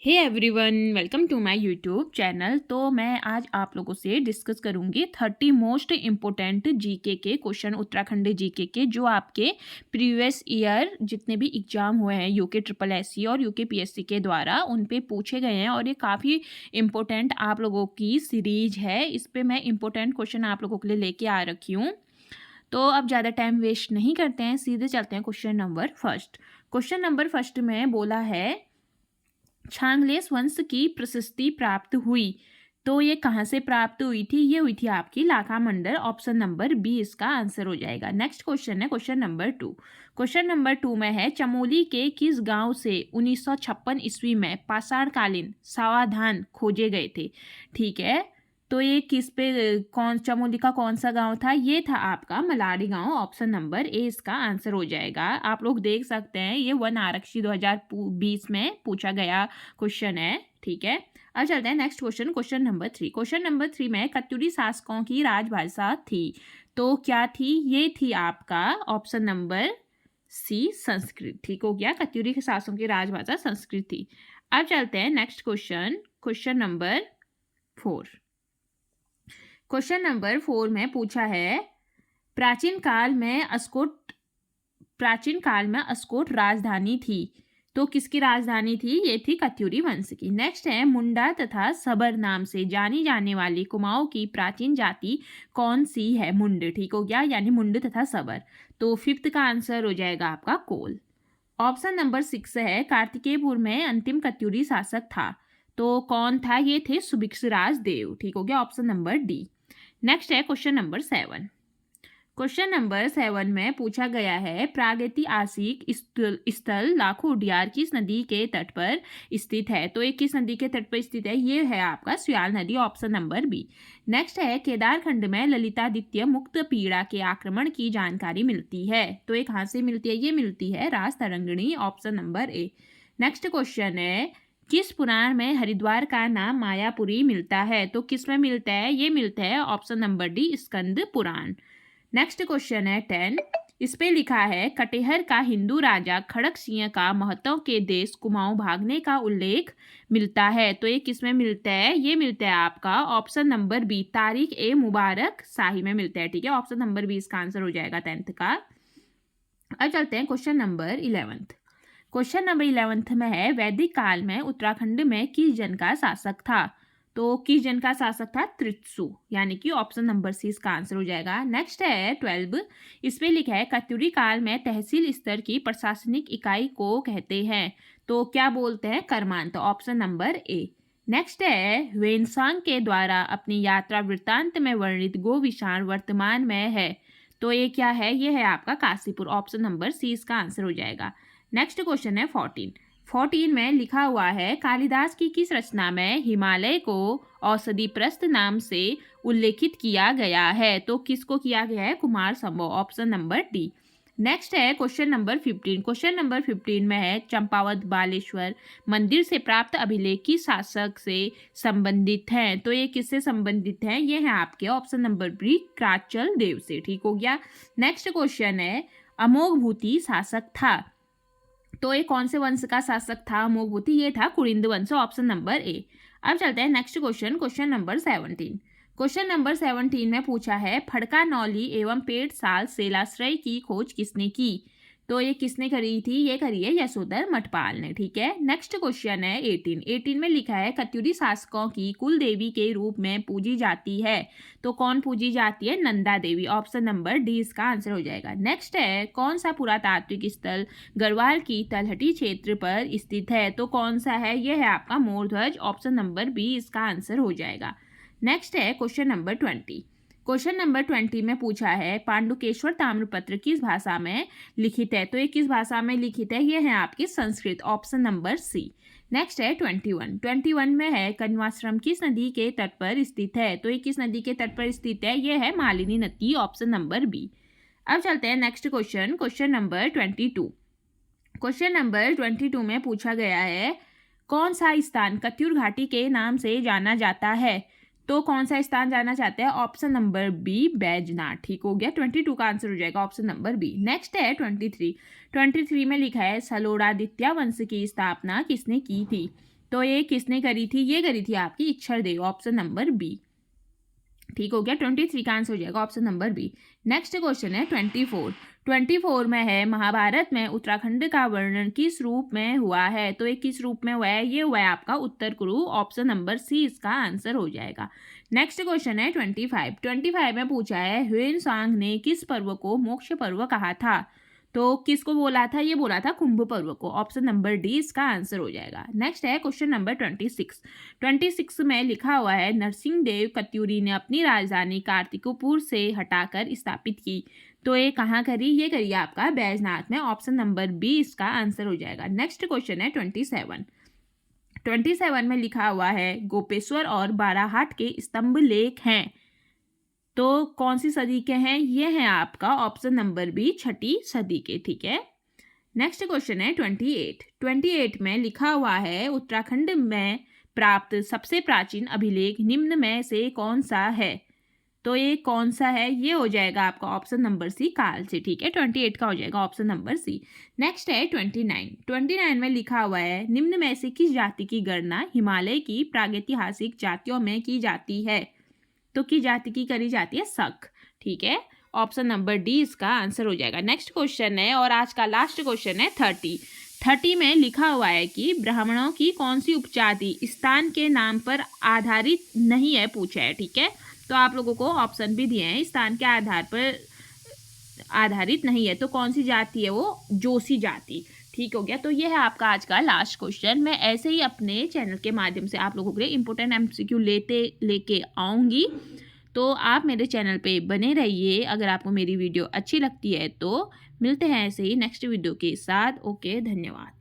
Hey everyone, welcome to my YouTube channel. तो मैं आज आप लोगों से डिस्कस करूंगी 30 मोस्ट इम्पोर्टेंट जीके के क्वेश्चन, उत्तराखंड जीके के, जो आपके प्रीवियस ईयर जितने भी एग्जाम हुए हैं यूके ट्रिपल एससी और यूके पीएससी के द्वारा, उन पे पूछे गए हैं। और ये काफ़ी इम्पोर्टेंट आप लोगों की सीरीज है। इस पर मैं इम्पोर्टेंट क्वेश्चन आप लोगों के लिए लेके आ रखी हूँ। तो अब ज़्यादा टाइम वेस्ट नहीं करते हैं, सीधे चलते हैं question number first. Question number first में बोला है छांगलेस वंश की प्रशस्ति प्राप्त हुई। तो ये कहाँ से प्राप्त हुई थी? ये हुई थी आपकी लाखा मंडल। ऑप्शन नंबर बी इसका आंसर हो जाएगा। नेक्स्ट क्वेश्चन है क्वेश्चन नंबर 2। क्वेश्चन नंबर 2 में है चमोली के किस गांव से 1956 ईस्वी में पाषाणकालीन सावाधान खोजे गए थे? ठीक है, तो ये किस पे चमोली का कौन सा गांव था? ये था आपका मलारी गांव। ऑप्शन नंबर ए इसका आंसर हो जाएगा। आप लोग देख सकते हैं, ये वन आरक्षी 2020 में पूछा गया क्वेश्चन है। ठीक है, अब चलते हैं next question, question number 3। Question number 3 में कत्यूरी शासकों की राजभाषा थी, तो क्या थी? ये थी आपका ऑप्शन नंबर सी संस्कृत। ठीक हो गया, कत्यूरी के शासकों की राजभाषा संस्कृत थी। अब चलते हैं next question, question number 4। Question number 4 में पूछा है प्राचीन काल में अस्कोट राजधानी थी, तो किसकी राजधानी थी? ये थी कत्यूरी वंश की। नेक्स्ट है मुंडा तथा सबर नाम से जानी जाने वाली कुमाऊं की प्राचीन जाति कौन सी है? मुंड। ठीक हो गया, यानी मुंड तथा सबर। तो फिफ्थ का आंसर हो जाएगा आपका कोल। ऑप्शन नंबर 6 है कार्तिकेयपुर में अंतिम कत्यूरी शासक था, तो कौन था? ये थे सुभिक्षराज देव। ठीक हो गया, ऑप्शन नंबर डी। नेक्स्ट है क्वेश्चन नंबर 7। क्वेश्चन नंबर 7 में पूछा गया है प्रागैतिहासिक स्थल लाखों उडियार किस नदी के तट पर स्थित है? तो ये किस नदी के तट पर स्थित है? ये है आपका स्याल नदी। Option number B. नेक्स्ट है केदारखंड में ललितादित्य मुक्त पीड़ा के आक्रमण की जानकारी मिलती है, तो ये कहाँ से मिलती है? ये मिलती है Raj Tarangini. Option number A. Next question है किस पुराण में हरिद्वार का नाम मायापुरी मिलता है? तो किस में मिलता है? ये मिलता है option number D Skanda Purana. Next question है 10। इस पे लिखा है कटेहर का हिंदू राजा खड़क सिंह का महतों के देश कुमाऊं भागने का उल्लेख मिलता है, तो ये किस में मिलता है? ये मिलता है आपका ऑप्शन नंबर बी तारीख ए मुबारक शाही में मिलता है। ठीक है, ऑप्शन नंबर बी इसका आंसर हो जाएगा 10th का। अब चलते हैं क्वेश्चन नंबर 11। क्वेश्चन नंबर 11 में है वैदिक काल में उत्तराखंड में किस जन का शासक था? तो किस जन का शासक था? त्रित्सु, यानी कि ऑप्शन नंबर सी इसका आंसर हो जाएगा। नेक्स्ट है 12। इस पे लिखा है कत्यूरी काल में तहसील स्तर की प्रशासनिक इकाई को कहते हैं, तो क्या बोलते हैं? करमान। तो ऑप्शन नंबर ए। नेक्स्ट है वेनसांग के द्वारा अपनी यात्रा वृत्तांत में वर्णित गोविशाण वर्तमान में है, तो ये क्या है? ये है आपका काशीपुर। ऑप्शन नंबर सी इसका आंसर हो जाएगा। नेक्स्ट क्वेश्चन है 14 में लिखा हुआ है कालिदास की किस रचना में हिमालय को औषधि प्रस्थ नाम से उल्लेखित किया गया है? तो किसको किया गया है? कुमार संभव। Option number D. नेक्स्ट है क्वेश्चन नंबर 15। क्वेश्चन नंबर 15 में है चंपावत बालेश्वर मंदिर से प्राप्त अभिलेख किस शासक से संबंधित हैं? तो ये किससे संबंधित हैं? ये है आपके ऑप्शन नंबर बी क्राचल देव से। ठीक हो गया। नेक्स्ट क्वेश्चन है अमोघ भूति शासक था, तो ये कौन से वंश का शासक था अमोघ भूति? ये था कुरिंद वंश। ऑप्शन नंबर ए। अब चलते हैं next question, question number 17। Question number 17 में पूछा है फड़का नौली एवं पेट साल सेलाश्रय की खोज किसने की? तो ये किसने करी थी? ये करी है यशोधर मठपाल ने। ठीक है। नेक्स्ट क्वेश्चन है 18 में लिखा है कत्यूरी शासकों की कुल देवी के रूप में पूजी जाती है, तो कौन पूजी जाती है? Nanda Devi. Option number D इसका आंसर हो जाएगा। नेक्स्ट है कौन सा पुरातात्विक स्थल गढ़वाल की तलहटी क्षेत्र पर स्थित है? तो कौन सा है? ये है आपका मोरध्वज। ऑप्शन नंबर बी इसका आंसर हो जाएगा। नेक्स्ट है क्वेश्चन नंबर 20। क्वेश्चन नंबर 20 में पूछा है पांडुकेश्वर ताम्रपत्र किस भाषा में लिखित है? तो ये किस भाषा में लिखित है? ये है आपकी Sanskrit. Option number C. Next है 21 में है कण्वाश्रम किस नदी के तट पर स्थित है? तो ये किस नदी के तट पर स्थित है? ये है मालिनी नदी। Option number B. अब चलते हैं next question, question number 22। Question number 22 में पूछा गया है कौन सा स्थान कत्यूर घाटी के नाम से जाना जाता है? तो कौन सा स्थान जाना चाहते हैं? Option number B Baijnath. ठीक हो गया, 22 का आंसर हो जाएगा ऑप्शन नंबर बी। नेक्स्ट है 23 में लिखा है सलोड़ादित्य वंश की स्थापना किसने की थी? तो ये किसने करी थी? ये करी थी आपकी इच्छरदेव, ऑप्शन नंबर बी। ठीक हो गया, 23 का आंसर हो जाएगा option number B. Next question है 24 में है महाभारत में उत्तराखंड का वर्णन किस रूप में हुआ है? तो ये किस रूप में हुआ है? ये हुआ है आपका उत्तर कुरु, ऑप्शन नंबर सी इसका आंसर हो जाएगा। नेक्स्ट क्वेश्चन है 25 में पूछा है ह्वेनसांग ने किस पर्व को मोक्ष पर्व कहा था? तो किसको बोला था? ये बोला था कुंभ पर्व को, ऑप्शन नंबर डी इसका आंसर हो जाएगा। नेक्स्ट है क्वेश्चन नंबर 26 में लिखा हुआ है नरसिंहदेव कत्यूरी ने अपनी राजधानी कार्तिकपुर से हटाकर स्थापित की। तो ये कहाँ करी? ये करी आपका बैजनाथ में, ऑप्शन नंबर बी इसका आंसर हो जाएगा। नेक्स्ट क्वेश्चन है 27 में लिखा हुआ है गोपेश्वर और बाराहाट के स्तंभ लेख हैं। तो कौन सी सदी के हैं? ये हैं आपका ऑप्शन नंबर बी 6ठी सदी के। ठीक है, नेक्स्ट क्वेश्चन है 28 में लिखा हुआ है उत्तराखंड में प्राप्त सबसे प्राचीन अभिलेख निम्न में से कौन सा है? तो ये कौन सा है? ये हो जाएगा आपका ऑप्शन नंबर सी काल से। ठीक है, 28 का हो जाएगा ऑप्शन नंबर सी। नेक्स्ट है 29 में लिखा हुआ है निम्न में से किस जाति की गणना हिमालय की प्रागैतिहासिक जातियों में की जाती है? तो की जाति की करी जाती है शक। ठीक है, ऑप्शन नंबर डी इसका आंसर हो जाएगा। नेक्स्ट क्वेश्चन है और आज का लास्ट क्वेश्चन है 30 में लिखा हुआ है कि ब्राह्मणों की कौन सी उपजाति स्थान के नाम पर आधारित नहीं है, पूछा है। ठीक है, तो आप लोगों को ऑप्शन भी दिए हैं, स्थान के आधार पर आधारित नहीं है, तो कौन सी जाति है वो? जोशी जाति। ठीक हो गया, तो ये है आपका आज का लास्ट क्वेश्चन। मैं ऐसे ही अपने चैनल के माध्यम से आप लोगों के लिए इंपॉर्टेंट MCQ लेके आऊँगी, तो आप मेरे चैनल पे बने रहिए। अगर आपको मेरी वीडियो अच्छी लगती है तो मिलते हैं ऐसे ही नेक्स्ट वीडियो के साथ। ओके, धन्यवाद।